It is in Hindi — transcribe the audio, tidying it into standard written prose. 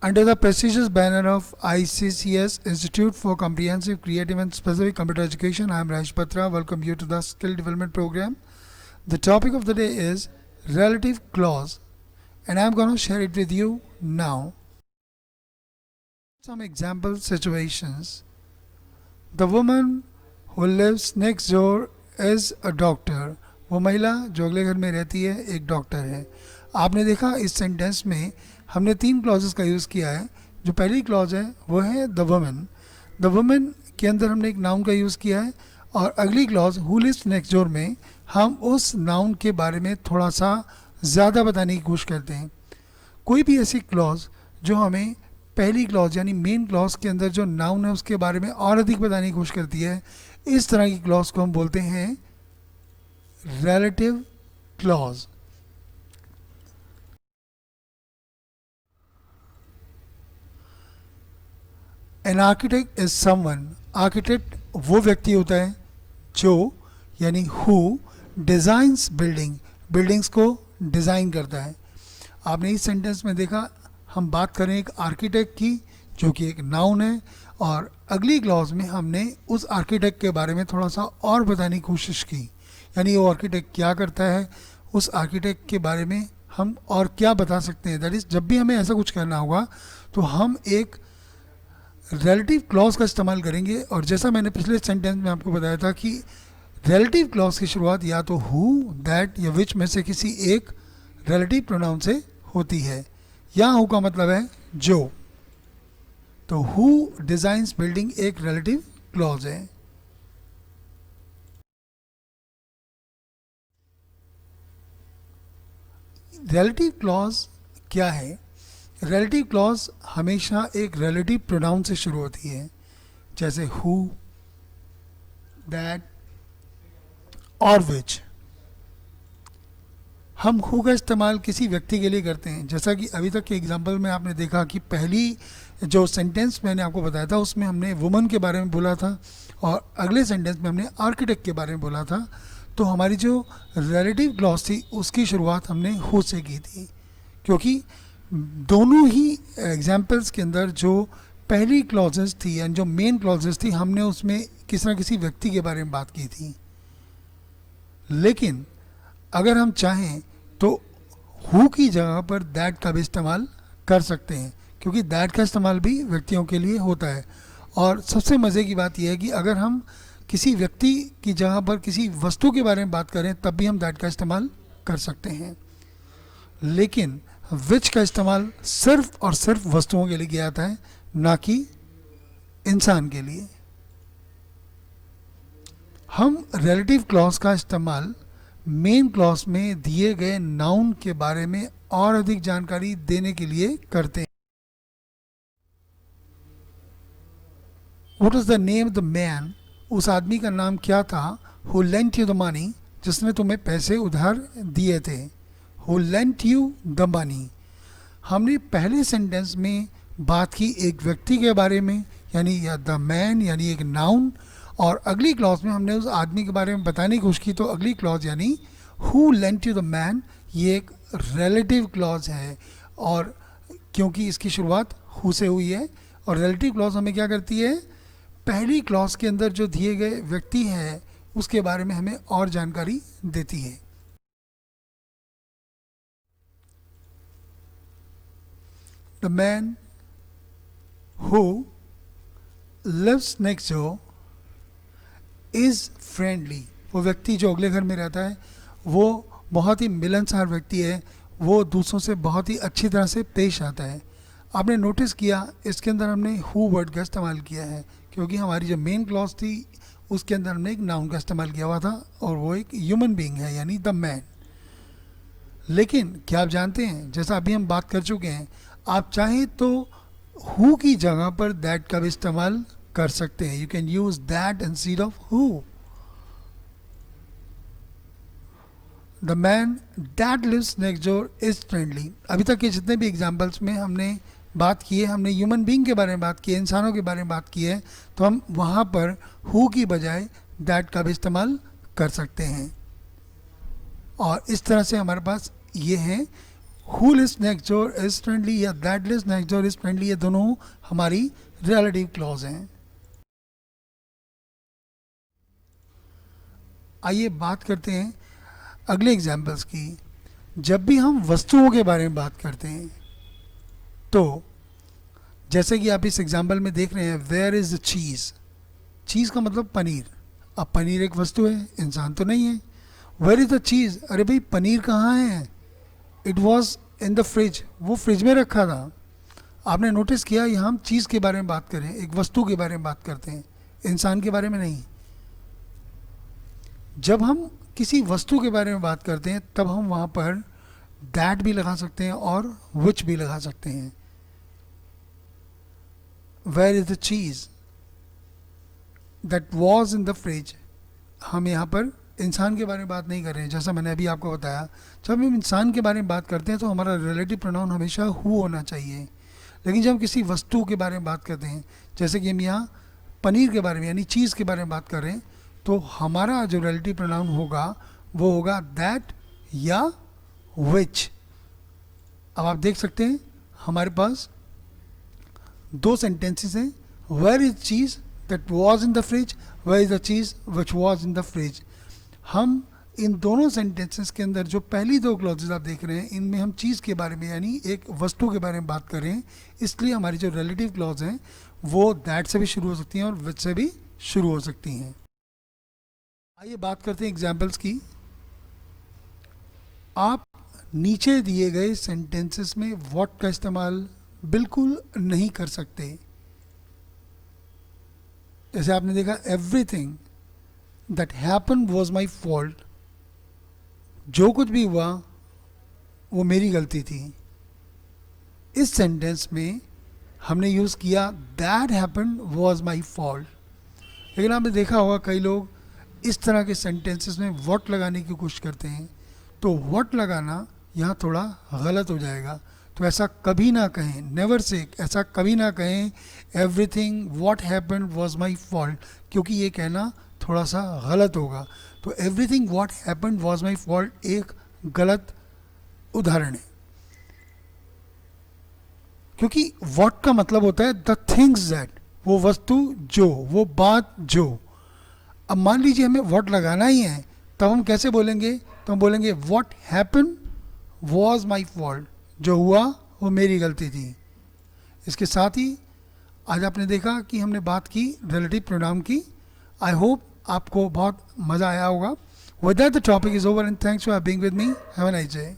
Under the prestigious banner of ICCS Institute for Comprehensive, Creative and Specific Computer Education, I am Raj Patra. Welcome you to the Skill Development Program. The topic of the day is relative clause, and I am going to share it with you now. Some example situations. The woman who lives next door is a doctor. वो महिला जो अगले घर में रहती है एक डॉक्टर है. आपने देखा इस सेंटेंस में हमने 3 क्लॉजेस का यूज़ किया है. जो पहली क्लॉज है वो है द वुमन. द वुमन के अंदर हमने एक नाउन का यूज़ किया है और अगली clause who lives next door में हम उस नाउन के बारे में थोड़ा सा ज़्यादा बताने की कोशिश करते हैं. कोई भी ऐसी क्लॉज जो हमें पहली क्लॉज यानी मेन क्लॉज के अंदर जो नाउन है उसके बारे में और अधिक बताने की कोशिश करती है, इस तरह की क्लॉज को हम बोलते हैं relative clause. An architect is someone. Architect वो व्यक्ति होता है जो यानी हु डिज़ाइंस बिल्डिंग्स को डिज़ाइन करता है. आपने इस सेंटेंस में देखा हम बात करें एक आर्किटेक्ट की जो कि एक नाउन है, और अगली क्लॉज में हमने उस आर्किटेक्ट के बारे में थोड़ा सा और बताने की कोशिश की. यानी वो आर्किटेक्ट क्या करता है, उस आर्किटेक्ट के बारे में हम और क्या बता सकते हैं. दैट इज़ जब भी हमें ऐसा कुछ करना होगा तो हम एक रिलेटिव क्लॉज का इस्तेमाल करेंगे. और जैसा मैंने पिछले सेंटेंस में आपको बताया था कि रिलेटिव क्लॉज की शुरुआत या तो हु, दैट या विच में से किसी एक रिलेटिव प्रोनाउन से होती है. यहाँ हु का मतलब है जो, तो हु डिज़ाइंस बिल्डिंग एक रिलेटिव क्लॉज है. रिलेटिव क्लॉज क्या है? रिलेटिव क्लॉज हमेशा एक रिलेटिव प्रोनाउन से शुरू होती है, जैसे हु, दैट और विच. हम हु का इस्तेमाल किसी व्यक्ति के लिए करते हैं, जैसा कि अभी तक के एग्जाम्पल में आपने देखा कि पहली जो सेंटेंस मैंने आपको बताया था उसमें हमने वुमन के बारे में बोला था और अगले सेंटेंस में हमने आर्किटेक्ट के बारे में बोला था. तो हमारी जो रिलेटिव क्लॉज थी उसकी शुरुआत हमने हु से की थी, क्योंकि दोनों ही एग्जाम्पल्स के अंदर जो पहली क्लॉजेस थी यानी जो मेन क्लॉजेस थी हमने उसमें किसी न किसी व्यक्ति के बारे में बात की थी. लेकिन अगर हम चाहें तो हु की जगह पर दैट का भी इस्तेमाल कर सकते हैं, क्योंकि दैट का इस्तेमाल भी व्यक्तियों के लिए होता है. और सबसे मज़े की बात यह है कि अगर हम किसी व्यक्ति की जगह पर किसी वस्तु के बारे में बात करें तब भी हम दैट का इस्तेमाल कर सकते हैं. लेकिन विच का इस्तेमाल सिर्फ और सिर्फ वस्तुओं के लिए किया जाता है, ना कि इंसान के लिए. हम रिलेटिव क्लॉज का इस्तेमाल मेन क्लॉज में दिए गए नाउन के बारे में और अधिक जानकारी देने के लिए करते हैं. What was the name of the man? उस आदमी का नाम क्या था? Who lent you the money? जिसने तुम्हें पैसे उधार दिए थे. Who lent you the money? हमने पहले सेंटेंस में बात की एक व्यक्ति के बारे में यानी या द मैन यानी एक नाउन, और अगली क्लॉज में हमने उस आदमी के बारे में बताने की कोशिश की. तो अगली क्लॉज यानी who lent you the man ये एक रिलेटिव क्लॉज है, और क्योंकि इसकी शुरुआत हु से हुई है. और रिलेटिव क्लॉज हमें क्या करती है, पहली क्लॉज के अंदर जो दिए गए व्यक्ति है उसके बारे में हमें और जानकारी देती है. The man who lives next door is friendly. वो व्यक्ति जो अगले घर में रहता है वो बहुत ही मिलनसार व्यक्ति है, वो दूसरों से बहुत ही अच्छी तरह से पेश आता है. आपने नोटिस किया इसके अंदर हमने हु वर्ड का इस्तेमाल किया है, क्योंकि हमारी जो मेन क्लॉज थी उसके अंदर हमने एक नाउन का इस्तेमाल किया हुआ था और वो एक ह्यूमन बीइंग है यानी द मैन. लेकिन क्या आप जानते हैं, जैसा अभी हम बात कर चुके हैं, आप चाहें तो हु की जगह पर दैट का भी इस्तेमाल कर सकते हैं. You can use that instead of who. The man that lives next door is friendly. अभी तक के जितने भी एग्जाम्पल्स में हमने बात की है, हमने ह्यूमन बीइंग के बारे में बात की है, इंसानों के बारे में बात की है, तो हम वहाँ पर हु की बजाय दैट का भी इस्तेमाल कर सकते हैं. और इस तरह से हमारे पास ये है who lives next door is friendly या that lives next door is friendly, ये दोनों हमारी रिलेटिव क्लॉज हैं। आइए बात करते हैं अगले एग्जाम्पल्स की। जब भी हम वस्तुओं के बारे में बात करते हैं तो जैसे कि आप इस एग्जाम्पल में देख रहे हैं, वेयर इज़ द चीज़, चीज़ का मतलब पनीर। अब पनीर एक वस्तु है, इंसान तो नहीं है। वेयर इज़ द चीज़, अरे भाई पनीर कहाँ है? It was in the fridge, वो फ्रिज में रखा था। आपने नोटिस किया, यहाँ हम चीज़ के बारे में बात करें, एक वस्तु के बारे में बात करते हैं, इंसान के बारे में नहीं। जब हम किसी वस्तु के बारे में बात करते हैं तब हम वहाँ पर दैट भी लगा सकते हैं और विच भी लगा सकते हैं। Where is the cheese that was in the fridge, हम यहाँ पर इंसान के बारे में बात नहीं कर रहे हैं। जैसा मैंने अभी आपको बताया, जब हम इंसान के बारे में बात करते हैं तो हमारा रिलेटिव प्रोनाउन हमेशा हु होना चाहिए। लेकिन जब हम किसी वस्तु के बारे में बात करते हैं, जैसे कि हम यहाँ पनीर के बारे में यानी चीज़ के बारे में बात कर रहे हैं, तो हमारा जो रिलेटिव प्रोनाउन होगा वो होगा दैट या विच। अब आप देख सकते हैं हमारे पास दो सेंटेंसेस हैं, where is cheese that was in the fridge, where is the cheese which was in the fridge. हम इन दोनों सेंटेंसेस के अंदर जो पहली दो क्लॉजेज आप देख रहे हैं, इनमें हम चीज़ के बारे में यानी एक वस्तु के बारे में बात कर रहे हैं, इसलिए हमारी जो रिलेटिव क्लॉज हैं वो दैट से भी शुरू हो सकती हैं और विच से भी शुरू हो सकती हैं। आइए बात करते हैं एग्जाम्पल्स की। आप नीचे दिए गए सेंटेंसेस में व्हाट का इस्तेमाल बिल्कुल नहीं कर सकते। जैसे आपने देखा, everything that happen was my fault, जो कुछ भी हुआ वो मेरी गलती थी। इस सेंटेंस में हमने यूज़ किया that happen was my fault. लेकिन आपने देखा होगा कई लोग इस तरह के सेंटेंसेस में व्हाट लगाने की कोशिश करते हैं, तो व्हाट लगाना यहाँ थोड़ा गलत हो जाएगा। तो ऐसा कभी ना कहें, नेवर से, ऐसा कभी ना कहें everything what happened was my fault, क्योंकि ये कहना थोड़ा सा गलत होगा। तो everything what happened was my fault एक गलत उदाहरण है, क्योंकि व्हाट का मतलब होता है द थिंग्स दैट, वो वस्तु जो, वो बात जो। अब मान लीजिए हमें व्हाट लगाना ही है, तब हम कैसे बोलेंगे? तो हम बोलेंगे what happen was my fault, जो हुआ वो मेरी गलती थी। इसके साथ ही आज आपने देखा कि हमने बात की रिलेटिव प्रोनाउन की। आई होप आपको बहुत मज़ा आया होगा। With that the topic is over and thanks for being with me. Have a nice day.